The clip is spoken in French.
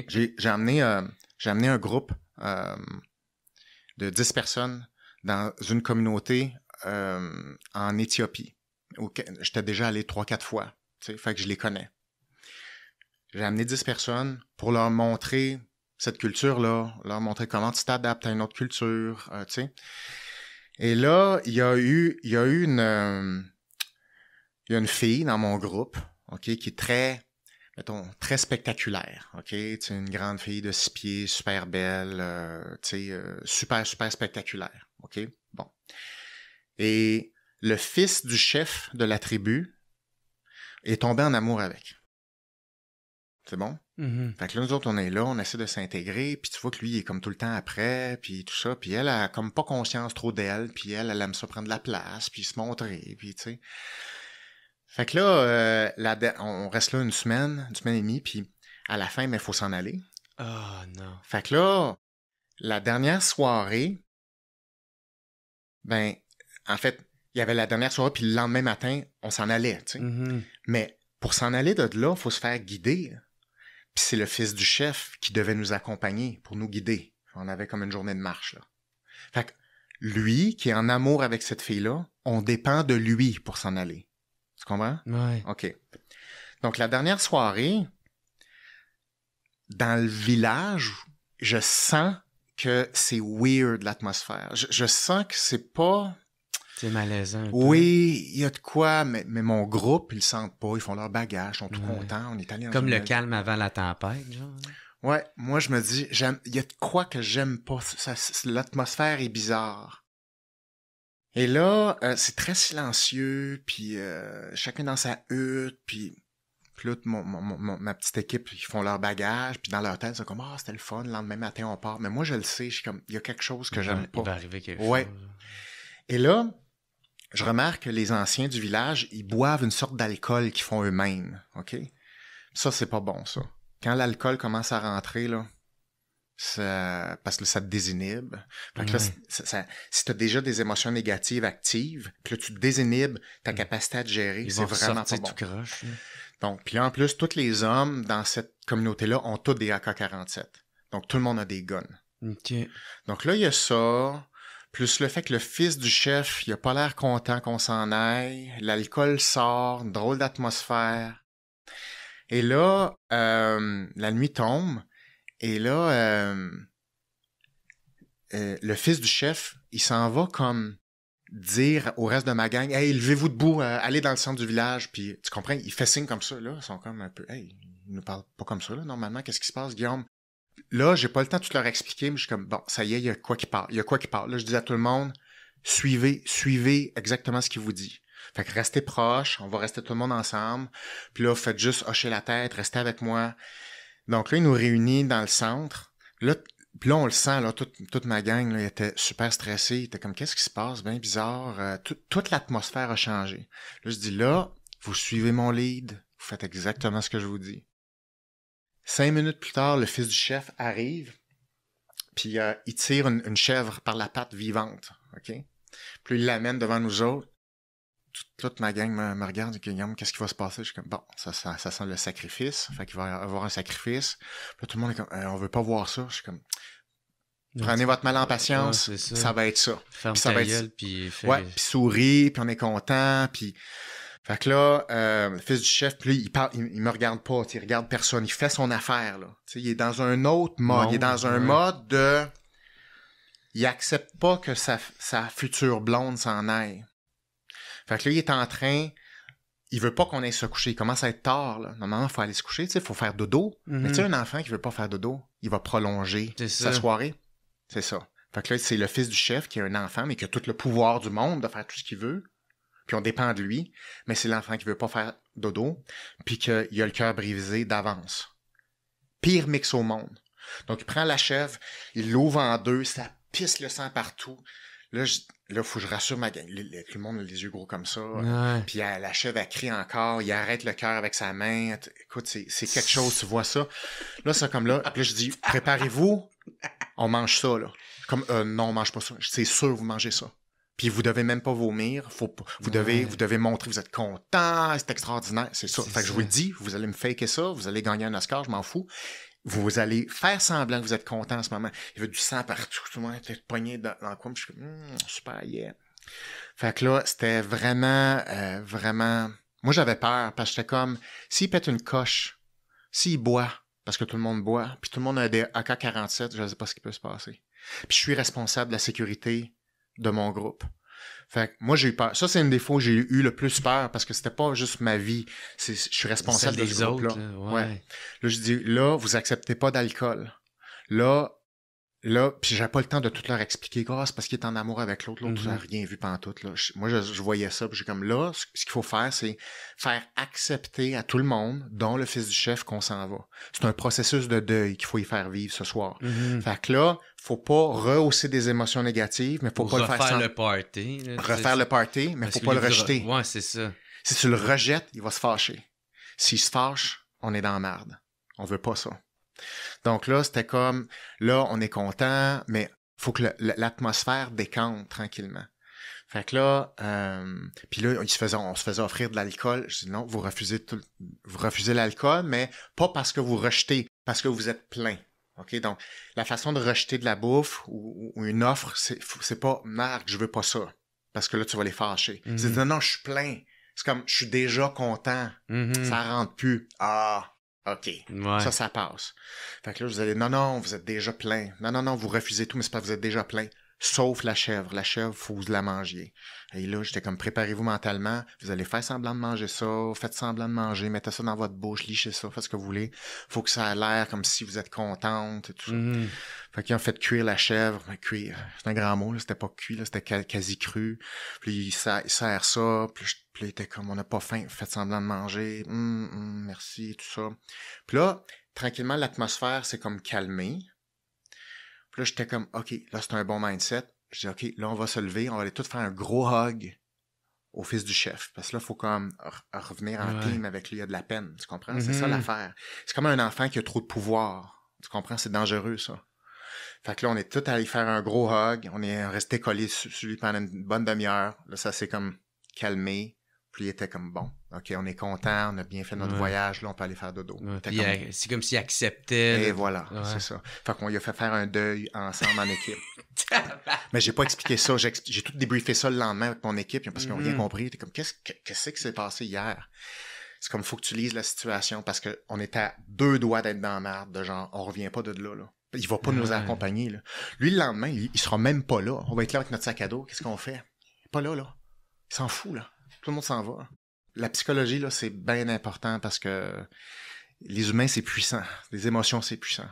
J'ai amené un groupe de 10 personnes dans une communauté en Éthiopie. J'étais déjà allé 3-4 fois, tu sais, fait que je les connais. J'ai amené 10 personnes pour leur montrer cette culture-là, leur montrer comment tu t'adaptes à une autre culture, tu sais. Et là, il y a une fille dans mon groupe, OK, qui est très, mettons, très spectaculaire, OK? C'est une grande fille de 6 pieds, super belle, super, super spectaculaire, OK? Bon. Et le fils du chef de la tribu est tombé en amour avec. C'est bon? Mm-hmm. Fait que là, nous autres, on est là, on essaie de s'intégrer, puis tu vois que lui, il est comme tout le temps après, puis tout ça, puis elle a comme pas conscience trop d'elle, puis elle aime ça prendre de la place, puis se montrer, puis tu sais. Fait que là, on reste là une semaine et demie, puis à la fin, il faut s'en aller. Oh non. Fait que là, la dernière soirée, ben, en fait, il y avait la dernière soirée, puis le lendemain matin, on s'en allait, tu sais. Mm-hmm. Mais pour s'en aller de là, il faut se faire guider. Puis c'est le fils du chef qui devait nous accompagner pour nous guider. On avait comme une journée de marche, là. Fait que lui, qui est en amour avec cette fille-là, on dépend de lui pour s'en aller. Tu comprends? Ouais. OK. Donc, la dernière soirée, dans le village, je sens que c'est weird, l'atmosphère. Je sens que c'est pas... C'est malaisant. Oui, il y a de quoi, mais mon groupe, ils le sentent pas. Ils font leur bagage, ils sont tout contents. On est allés dans comme une le belle- calme avant la tempête, genre. Ouais, moi, je me dis, il y a de quoi que j'aime pas. L'atmosphère est bizarre. Et là, c'est très silencieux, puis chacun dans sa hutte, puis là, ma petite équipe, ils font leur bagage, puis dans leur tête, c'est comme, c'était le fun, le lendemain matin, on part. Mais moi, je le sais, je suis comme, il y a quelque chose que j'aime pas. Il va arriver quelque Ouais. chose. Et là, je remarque que les anciens du village, ils boivent une sorte d'alcool qu'ils font eux-mêmes, OK? Ça, c'est pas bon, ça. Quand l'alcool commence à rentrer, là, parce que là, ça te désinhibe. Fait que là, si t'as déjà des émotions négatives actives, puis là, tu te désinhibes ta capacité à te gérer, c'est vraiment pas bon. Tout croche, Donc, puis là, en plus, tous les hommes dans cette communauté-là ont tous des AK-47. Donc, tout le monde a des guns. OK. Donc là, il y a ça, plus le fait que le fils du chef, il a pas l'air content qu'on s'en aille, l'alcool sort, une drôle d'atmosphère. Et là, la nuit tombe, et là, le fils du chef, il s'en va comme dire au reste de ma gang, « Hey, levez-vous debout, allez dans le centre du village. » Puis, tu comprends, il fait signe comme ça, là, ils sont comme un peu, « Hey, il nous parle pas comme ça, là, normalement, qu'est-ce qui se passe, Guillaume? » Là, j'ai pas le temps de tout leur expliquer, mais je suis comme, bon, ça y est, il y a quoi qui parle. Il y a quoi qui parle. Là, je dis à tout le monde, suivez exactement ce qu'il vous dit. Fait que restez proches, on va rester tout le monde ensemble. Puis là, faites juste hocher la tête, restez avec moi. Donc là, il nous réunit dans le centre. Là, puis là, on le sent, là, toute ma gang, là, était super stressée. Il était comme, qu'est-ce qui se passe? Bien bizarre. Toute l'atmosphère a changé. Là, je dis, là, vous suivez mon lead, vous faites exactement ce que je vous dis. 5 minutes plus tard, le fils du chef arrive, puis il tire une chèvre par la patte vivante, OK? Puis il l'amène devant nous autres. Toute ma gang me regarde et dit, Guillaume, qu'est-ce qui va se passer? Je suis comme, bon, ça sent le sacrifice, fait qu'il va y avoir un sacrifice. Puis là, tout le monde est comme, on veut pas voir ça. Je suis comme, prenez votre mal en patience, ça va être ça. Ferme puis ça ta va gueule, être... puis fais... Ouais, puis souris, puis on est content, puis... Fait que là, le fils du chef, puis là, il me regarde pas, il regarde personne, il fait son affaire, là. T'sais, il est dans un autre mode, il est dans un mode de... Il accepte pas que sa future blonde s'en aille. Fait que là, il est en train... Il veut pas qu'on aille se coucher, il commence à être tard, là. Normalement, il faut aller se coucher, il faut faire dodo. Mais tu sais, un enfant qui veut pas faire dodo, il va prolonger sa soirée. C'est ça. Fait que là, c'est le fils du chef qui a un enfant, mais qui a tout le pouvoir du monde de faire tout ce qu'il veut. Puis on dépend de lui, mais c'est l'enfant qui veut pas faire dodo, puis qu'il a le cœur brisé d'avance. Pire mix au monde. Donc, il prend la chèvre, il l'ouvre en deux, ça pisse le sang partout. Là, faut que je rassure ma gang. Tout le monde a les yeux gros comme ça. Ouais. Puis la chèvre, elle crie encore, il arrête le cœur avec sa main. Écoute, c'est quelque chose, tu vois ça. Là, c'est comme là. Puis là, je dis, préparez-vous, on mange ça, là. Comme, non, on mange pas ça. C'est sûr, vous mangez ça. Puis vous devez même pas vomir, vous devez montrer que vous êtes content, c'est extraordinaire, c'est ça. Fait que je vous le dis, vous allez me faker ça, vous allez gagner un Oscar, je m'en fous. Vous allez faire semblant que vous êtes content en ce moment. Il y avait du sang partout, tout le monde était pogné dans le coin. Puis je suis comme, super, yeah. Fait que là, c'était vraiment... Moi, j'avais peur parce que j'étais comme, s'il pète une coche, s'il boit, parce que tout le monde boit, puis tout le monde a des AK-47, je ne sais pas ce qui peut se passer. Puis je suis responsable de la sécurité de mon groupe. Fait que moi, j'ai eu peur. Ça, c'est une des fois où j'ai eu le plus peur parce que c'était pas juste ma vie. Je suis responsable de ce groupe-là. Ouais. Là, je dis, là, vous acceptez pas d'alcool. Là, puis j'avais pas le temps de tout leur expliquer. C'est parce qu'il est en amour avec l'autre. L'autre, n'a rien vu pantoute. Là. Moi, je voyais ça. Puis j'ai comme, là, ce qu'il faut faire, c'est faire accepter à tout le monde, dont le fils du chef, qu'on s'en va. C'est un processus de deuil qu'il faut y faire vivre ce soir. Fait que là, faut pas rehausser des émotions négatives, mais faut pas le faire sans... le party. Là, refaire le party, mais faut pas le rejeter. Ouais, c'est ça. Si tu le rejettes, il va se fâcher. S'il se fâche, on est dans la merde. On veut pas ça. Donc là, c'était comme, là, on est content, mais faut que l'atmosphère décante tranquillement. Fait que là, puis là, on se faisait offrir de l'alcool. Je dis non, vous refusez l'alcool, mais pas parce que vous rejetez, parce que vous êtes plein. OK? Donc, la façon de rejeter de la bouffe ou une offre, c'est pas, Marc, je veux pas ça. Parce que là, tu vas les fâcher. C'est non, je suis plein. C'est comme, je suis déjà content. Ça rentre plus. Ah, OK. Ouais. Ça passe. Fait que là, vous allez, non, vous êtes déjà plein. Non, vous refusez tout, mais c'est pas que vous êtes déjà plein. Sauf la chèvre. La chèvre, faut que vous la mangiez. Et là, j'étais comme, préparez-vous mentalement. Vous allez faire semblant de manger ça. Faites semblant de manger. Mettez ça dans votre bouche. Lichez ça. Faites ce que vous voulez. Faut que ça ait l'air comme si vous êtes contente et tout ça. Fait qu'ils ont fait cuire la chèvre. Mais cuire, c'est un grand mot, là. C'était pas cuit, là. C'était quasi cru. Puis il sert ça. Puis il était comme, on n'a pas faim. Faites semblant de manger. Merci, tout ça. Puis là, tranquillement, l'atmosphère s'est comme calmée. Puis là, j'étais comme, OK, là, c'est un bon mindset. Je dis, OK, là, on va se lever. On va aller tous faire un gros hug au fils du chef. Parce que là, il faut comme revenir en team avec lui. Il y a de la peine. Tu comprends? C'est ça l'affaire. C'est comme un enfant qui a trop de pouvoir. Tu comprends? C'est dangereux, ça. Fait que là, on est tous allés faire un gros hug. On est resté collés sur lui pendant une bonne demi-heure. Là, ça s'est comme calmé. Puis il était comme, bon, OK, on est content, on a bien fait notre voyage, là, on peut aller faire dodo. C'est comme s'il acceptait. Et voilà, c'est ça. Fait qu'on lui a fait faire un deuil ensemble en équipe. Mais j'ai pas expliqué ça. J'ai tout débriefé ça le lendemain avec mon équipe, parce qu'ils n'ont rien compris. T'es comme, qu'est-ce qui s'est passé hier? C'est comme, faut que tu lises la situation, parce qu'on était à 2 doigts d'être dans la merde, de genre, on revient pas de là. Il va pas nous accompagner, là. Lui, le lendemain, il sera même pas là. On va être là avec notre sac à dos. Qu'est-ce qu'on fait? Il est pas là. Il s'en fout, là. Tout le monde s'en va. La psychologie, là, c'est bien important parce que les humains, c'est puissant. Les émotions, c'est puissant.